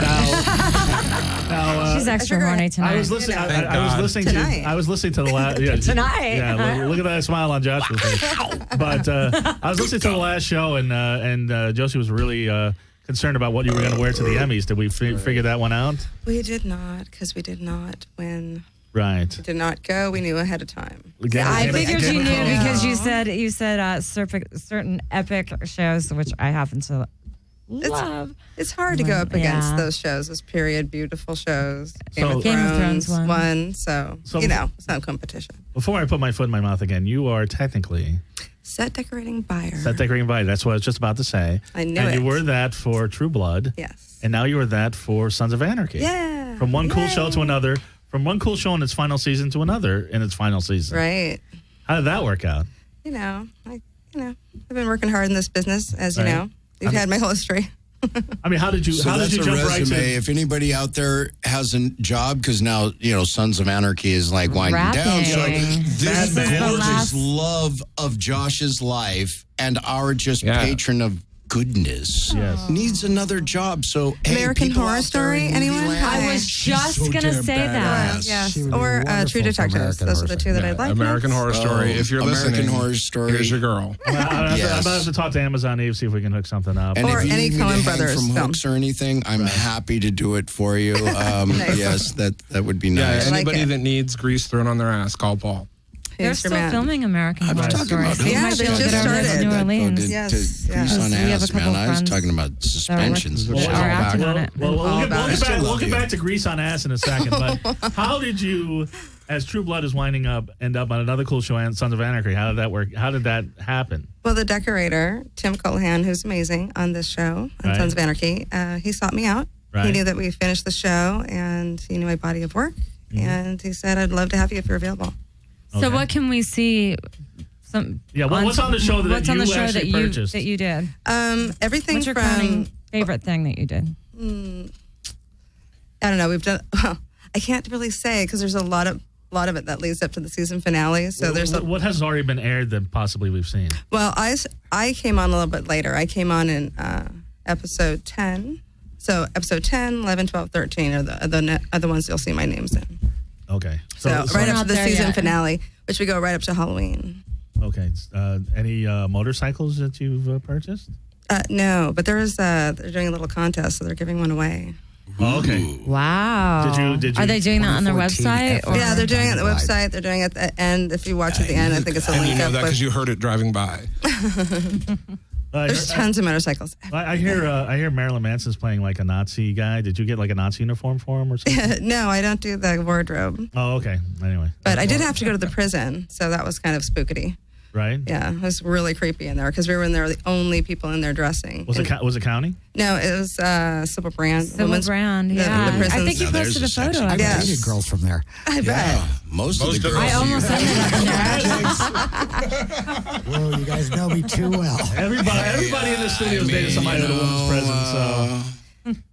Now, She's extra figure horny I- tonight. I was listening. Thank I was God. listening Tonight. to. I was listening to the last. Yeah, Tonight. Yeah, look at that smile on Joshua's face. But I was listening to the last show, and Josie was really concerned about what you were going to wear to the Emmys. Did we figure that one out? We did not, because we did not win. Right. Did not go. We knew ahead of time. I Game of- figured Game you of knew Thrones. because you said certain epic shows, which I happen to love. It's hard to go up Yeah. against those shows, those period beautiful shows. So- Game of Thrones won. won. So, So- it's no competition. Before I put my foot in my mouth again, you are technically Set decorating buyer. set decorating body. That's what I was just about to say. I knew and it. you were that for True Blood. Yes. And now you are that for Sons of Anarchy. Yeah. From one cool Yay. show to another, from one cool show in its final season to another in its final season. Right. How did that work out? I've been working hard in this business, as you Right. know. You've had my whole history. I mean, how did you So how did that's you a jump right resume. to If anybody out there has a job, because now Sons of Anarchy is like winding down. So Wrapping. this Bad man. gorgeous Last- love of Josh's life and our just Yeah. patron of goodness Yes. needs another job. So hey, American people Horror out there Story, in anyone? movie land, I was she's just so gonna damn say that. badass. Yes. She would be Or wonderful True for Detectives. American Those are Horror the two Story. that I'd like. American next. Horror Story. If you're American listening, Horror Story. here's your girl. I'm gonna Yes. have to talk to Amazon Eve, see if we can hook something up. And Or if you any need me to Coen hang Brothers from film. hooks or anything, I'm happy to do it for you. Nice. Yes, that would be Yeah, nice. like anybody it. that needs grease thrown on their ass, call Paul. They're Who's your still man? filming American I was Horror talking Story. about So you Yeah, might they be able to just get over started. to New Orleans. Yes, To yes. grease on We have a ass, couple man. I was friends talking about that suspensions. are acting on it. Well, All we'll about get it. back, I we'll love get you. back to Grease on Ass in a second. But how did you, as True Blood is winding up, end up on another cool show, Sons of Anarchy? How did that work? How did that happen? Well, the decorator, Tim Colahan, who's amazing on this show, on Right. Sons of Anarchy, he sought me out. Right. He knew that we finished the show, and he knew my body of work. Mm-hmm. And he said, I'd love to have you if you're available. So Okay. what can we see? Yeah, what's on the show that what's on you the show actually that purchased? you did? Everything What's your from, crowning favorite thing that you did? I don't know, we've done, well, I can't really say because there's a lot of it that leads up to the season finale. So there's what has already been aired that possibly we've seen? well, I came on a little bit later. I came on in episode 10. So episode 10, 11, 12, 13 are the ones you'll see my names in. Okay. So, right We're up not to the there season yet. finale, which we go right up to Halloween. Okay. Any motorcycles that you've purchased? No, but they're doing a little contest, so they're giving one away. Oh, okay. Wow. Did you- Are they doing that on their 2014 website? Or? Yeah, they're doing it on the Dynamite. website. They're doing it at the end. If you watch at the end, I think it's a And you link know up that because with. you heard it driving by. There's tons of motorcycles. I hear Marilyn Manson's playing like a Nazi guy. Did you get like a Nazi uniform for him or something? No, I don't do the wardrobe, Oh, okay. Anyway. but I did have to go to the prison, so that was kind of spookity. Right? Yeah, it was really creepy in there because we were in there the only people in there dressing. Was it And- was it county? No, it was Sybil Brand. Civil women's- Brand, the yeah. I prisons. think you Now there's posted a a photo section. of I've it. Yes. dated girls from there. I bet. Yeah, most of the girls. I almost you- ended up in there. Whoa, you guys know me too well. Everybody in the studio has dated somebody at a woman's prison. So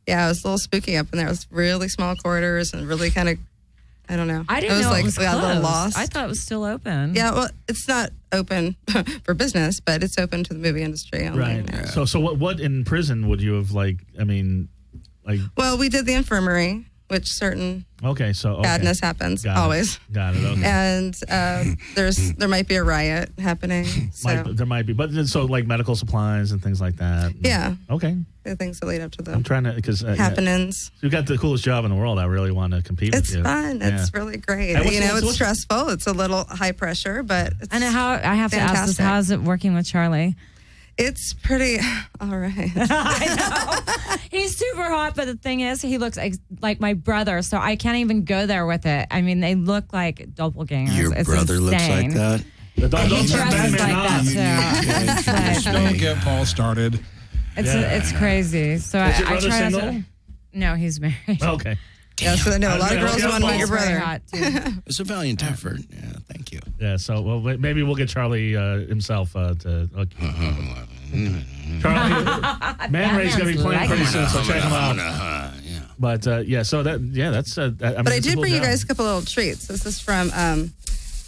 Yeah, it was a little spooky up in there. It was really small quarters and really kind of, I don't know. I didn't was know like, it was we got a little closed. lost. I thought it was still open. Yeah, well, it's not open for business, but it's open to the movie industry only. right. now. So what in prison would you have like? I mean, like Well, we did the infirmary, which certain okay. So okay. badness happens Got it. always. Got it. Okay. And there might be a riot happening. So There might be, but so like medical supplies and things like that. yeah, Okay. the things that lead up to I'm the trying to because happenings. you got the coolest job in the world. I really want to compete It's with you. fun. Yeah. It's really great. And what's- You know, what's- it's stressful. It's a little high pressure, but it's, And how I have to ask this: Fantastic. how is it working with Charlie? it's pretty all right. He's super hot, but the thing is, he looks like my brother, so I can't even go there with it. I mean, they look like doppelgangers. Your It's brother looks like insane. that. Don't He turn dresses Batman like on. that too. It's like- Don't get Paul started. It's crazy. So Is your I brother try not single? to. No, he's married. Okay. Yeah, so I know a lot of Yeah, girls yeah, want to meet your He's very brother. hot too. It's a valiant effort. Yeah, thank you. Yeah. So well, maybe we'll get Charlie himself to. Charlie, Man Ray's gonna be playing pretty soon, so check him out. Yeah. But yeah, so that's. But I did bring you guys a couple little treats. This is from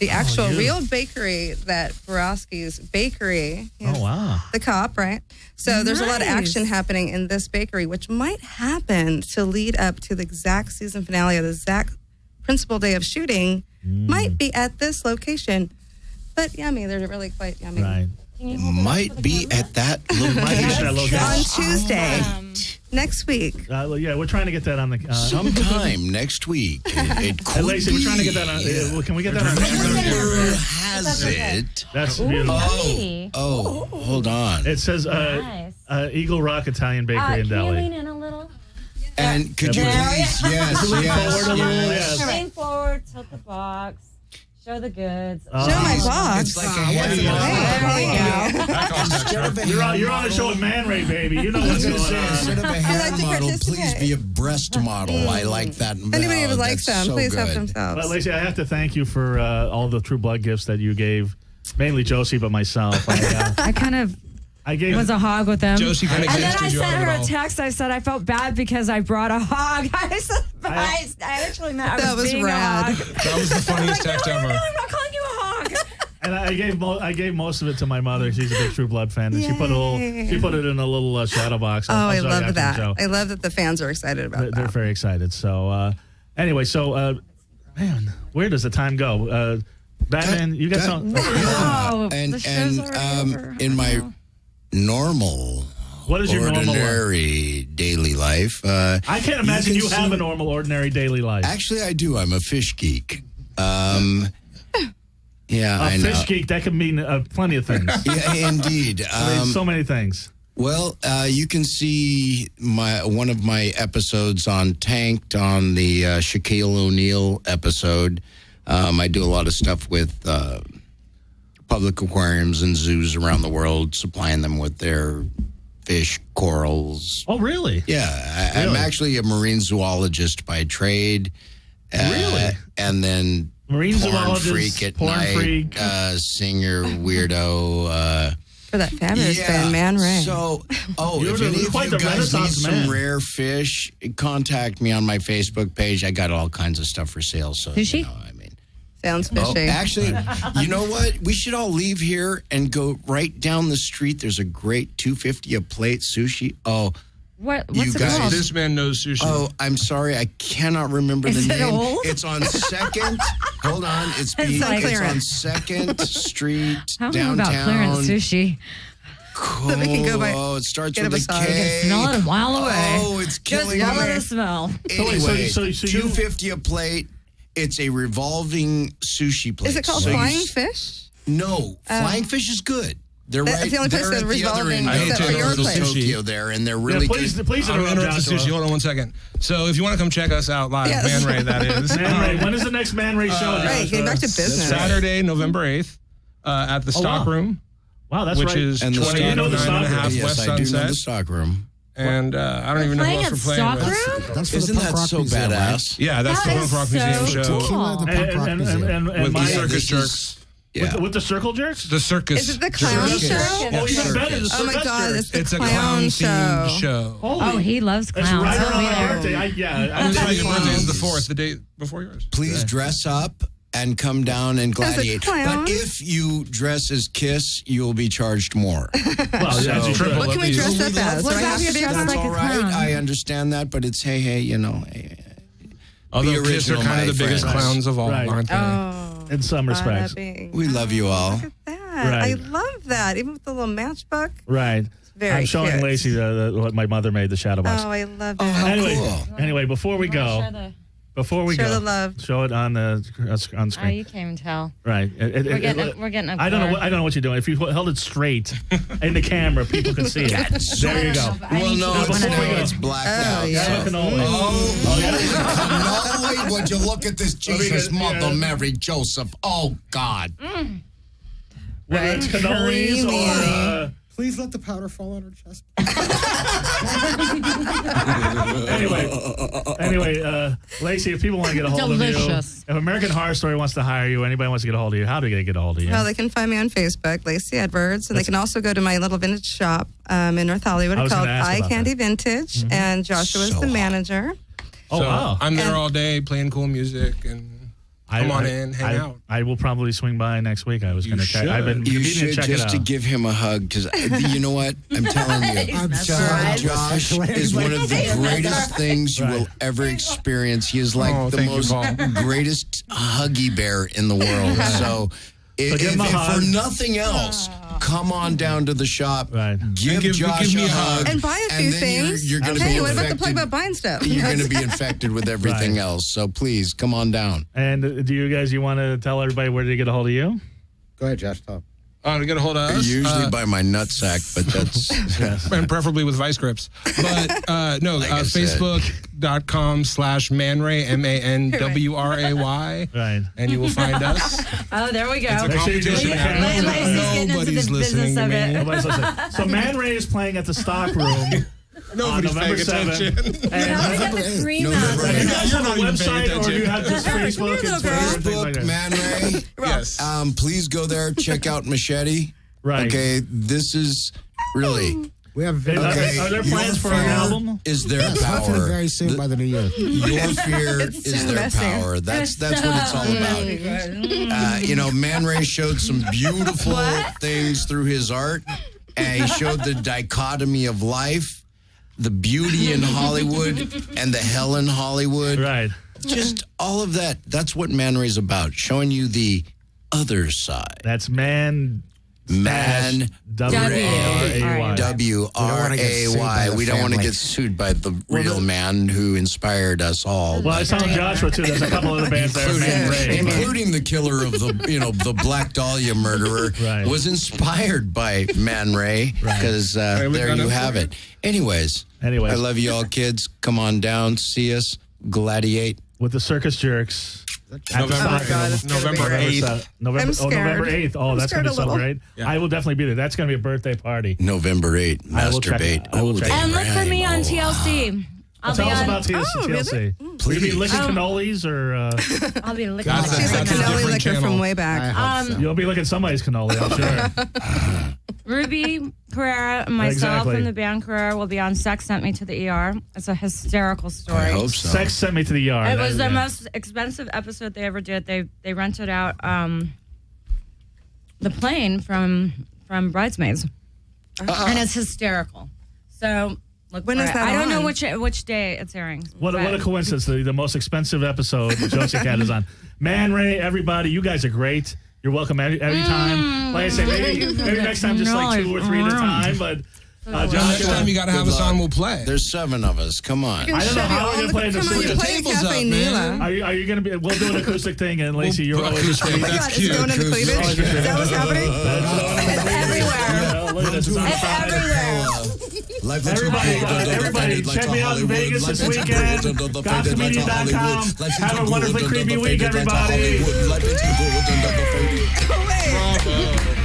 the actual you. real bakery that Borowski's Bakery. Oh, wow. The cop, right? So there's a lot of Nice. action happening in this bakery, which might happen to lead up to the exact season finale of the exact principal day of shooting. Might be at this location, but yummy. They're really quite yummy. Right. Might be at that location. On Tuesday, next week. Yeah, we're trying to get that on the. Sometime next week. It could Lacey, we're trying to get that on. Can we get that on? Rumor has it. That's beautiful. Oh, hold on. It says Nice. Eagle Rock Italian Bakery Can in you Delhi. lean in a little? And could you please, yes, Forward a yes, little, yes. yes. Lean forward, tilt the box, show the goods. Show my box. It's like a heavy model. Instead of a You're hand on a show with Man Ray, baby. You know I what's was going gonna say, on. instead of a like hand to model, please participate. be a breast model. I like that. If anybody Oh, likes that's them, so please help good. themselves. But Lacey, I have to thank you for all the True Blood gifts that you gave, mainly Josie, but myself. I kind of I gave. was a hog with them. Josie kind of And then I gifted you sent out of her it a all. text. I said I felt bad because I brought a hog. I said, but I actually meant I That was being rad. a hog. That was the funniest text No, ever. I'm not calling you a hog. And I gave most of it to my mother. She's a big True Blood fan, and she put it in a little shadow box. Oh, I'll I show you love after the that. show. I love that the fans are excited about They're that. very excited. So anyway, man, where does the time go? Batman, you got some. Oh, And the show's already over. in my normal, What is your normal life? ordinary daily life, I can't imagine you can have see- a normal, ordinary daily life. Actually, I do. I'm a fish geek. Yeah, A I know. fish geek, that can mean plenty of things. Yeah, indeed. I mean, so many things. Well, you can see one of my episodes on Tanked on the Shaquille O'Neal episode. I do a lot of stuff with public aquariums and zoos around the world, supplying them with their fish, corals. Oh, really? Yeah, I'm Really? actually a marine zoologist by trade. Really? And then Marine porn zoologist, freak at porn night, freak. Singer, weirdo. For that fabulous band, Man Ray. So, You're if any of quite you the guys need Renaissance some man. rare fish, contact me on my Facebook page. I got all kinds of stuff for sale. So, Sushi? you know, I mean, Sounds fishy. actually, you know what? We should all leave here and go right down the street. There's a great $2.50 a plate sushi. Oh, What's you it guys- called? This man knows sushi. Oh, I'm sorry. I cannot remember Is the it name. old? It's on Second. Hold on. It's on on clearance. Second Street Tell me about downtown. clearance sushi. That we can go by- Oh, it starts get a with a massage. K. Smell it a mile away. Oh, it's Just killing smell me. the smell. Anyway, so you- $2.50 a plate. It's a revolving sushi plate. Is it called So you Flying s- Fish? No, Flying Fish is good. They're That's right. the only place they're that's at the other revolving end I hate of to interrupt the place. Tokyo there, and they're Yeah, really please good. interrupt I'm going to interrupt the Joshua. sushi. Hold on one second. So if you want to come check us out live, Yes. Man Ray, that is. Man Ray, when is the next Man Ray show? Right, getting back to Joshua? business. Saturday, November 8th, at the Oh, Stock wow. Room, Wow, that's which right. is And the 28 You know the and a stock half room. Yes, West I do know Sunset. the stock room. And I don't even know who Playing else at we're playing with. Stockroom? That's for Isn't the Punk that Rock so Museum, right? badass? Yeah, that's the That Punk is Rock Museum so show. cool. At the Punk Rock Museum. With the Yeah, circus this jerks. is- Yeah. With the circle jerks? The circus. Is it the clown jerks. show? Oh, even better, the Oh my circus God, jerks. it's the It's a clown clown-themed show. show. Oh, he loves That's clowns. right He'll around be my there. birthday. That's right, your birthday is the Clowns. 4th, the day before yours. Please dress up and come down and a gladiate. clown? But if you dress as Kiss, you'll be charged more. Well, yeah, you should. What can we dress up as? What Do I about have if to you're be dressed That's like a all right. clown? I understand that, but it's hey, you know. Although Be Kiss are original, kind my of the biggest friends. clowns of all, Right. aren't they? Oh, In some respects. bada bing. We love you all. Look at that. Right. I love that. Even with the little matchbook. Right. Very I'm showing cute. Lacey what my mother made, the shadow box. Oh, I love Oh, that. how Anyway, cool. anyway, before we go, Share the love. show it on the on Oh, screen. you can't even tell. Right. We're getting up I don't know. there. I don't know what you're doing. If you held it straight in the camera, people could see it. There you go. Well, no, Now, it's, before we no, go- it's blacked Oh, out. yeah. Have a cannoli. Cannoli? Would you look at this Jesus, Yeah. Mother Mary, Joseph? Oh, God. Whether it's cannolis Creamy. or Please let the powder fall on her chest. anyway, Lacey, if people want to get a hold of Delicious. you, if American Horror Story wants to hire you, anybody wants to get a hold of you, how do they get a hold of you? Well, they can find me on Facebook, Lacey Edwards, and they can also go to my little vintage shop in North Hollywood. I It's was called gonna ask Eye about Candy that. Vintage, and Joshua is So the hot. manager. Oh, So wow. I'm there And- all day playing cool music and Come on in, hang out. I will probably swing by next week. I was going to check. I've been You meaning should to check it just out. to give him a hug because you know what? I'm telling you. I'm Josh is one of the greatest things you will ever experience. He is like the thank you, most Paul. greatest huggy bear in the world. So give if him a hug. for nothing else, come on down to the shop. Right. Give Josh me a a hug. And buy a few then things. You're going to Hey, be what about the plug infected. about buying stuff? You're going to be infected with everything Right. else. So please come on down. And do you want to tell everybody where to get a hold of you? Go ahead, Josh. Talk. To get a hold of us. Usually by my nutsack, but that's And preferably with vice grips. But no, Like I said. Facebook.com/manray, MANWRAY. Right. And you will find us. Oh, there we go. It's a Make sure you do it to the competition. camera. Lacey's getting into Nobody's the listening business to of me. it. Nobody's listening. So Man Ray is playing at the Stock Room Nobody's November paying 7th. attention. Now we got the cream out. November Is that You're on not the even paying website, or do you have just Facebook and little Twitter girl. and things like Facebook, that? Man Ray. Yes. Please go there. Check out Machete. Right. Okay, this is really. We have Are Okay, there plans for an fear album? Is their hopefully power? very soon by the new year. Your fear It's is their messy. power. That's what it's all about. Man Ray showed some beautiful things through his art. He showed the dichotomy of life, the beauty in Hollywood, and the hell in Hollywood. Right. Just all of that. That's what Man Ray's about, showing you the other side. That's Man. Man W-R-A-Y. W-R-A-Y. We don't want to get sued by the real man who inspired us all. Well, I saw Joshua too. There's a couple other bands there. Man Ray. Including the killer of the Black Dahlia murderer Right. was inspired by Man Ray because there you have it. Anyways, I love you all, kids. Come on down, see us, gladiate. With the Circus Jerks. November, God, it's gonna November be 8th. I'm scared. November 8th. Oh, I'm that's going to be scared a so little. great. Yeah. I will definitely be there. That's going to be a birthday party. November 8th, I will check it masturbate. out. I will check it out. And look for me on Oh, TLC. I'll Tell be us on. about TLC. Oh, really? Will you be Please. licking cannolis or I'll be looking. That's She's a That's a cannoli different liquor channel. from way back. you'll be licking somebody's cannoli, I'm sure. Ruby Carrera and myself Exactly. and the band Carrera will be on Sex Sent Me to the ER. It's a hysterical story. I hope so. Sex sent me to the yard. It was That- the yeah. most expensive episode they ever did. They rented out the plane from Bridesmaids, and it's hysterical. So look, When for is it. that I don't know on? which day it's airing. What but- a coincidence. The most expensive episode Josie Cat is on. Man Ray, everybody, you guys are great. You're welcome anytime. Like I say, maybe next time just like 2 or 3 at a time. But Next Joshua, time you got to have Good us on, luck. we'll play. There's 7 of us. Come on. I don't know how we're going to play in the Come on, studio. you play at Table's Cafe up, man. Nila. Are you going to be? We'll do an acoustic thing, and Lacey, you're always Acoustic, God, that's it's cute. going into cleavage? Is that what's happening? It's everywhere. Look at this. It's on It's fire. everywhere. Everybody, check me out in Vegas this weekend. GothComedian.com. Have a wonderfully creepy week, everybody. Go away. Bravo.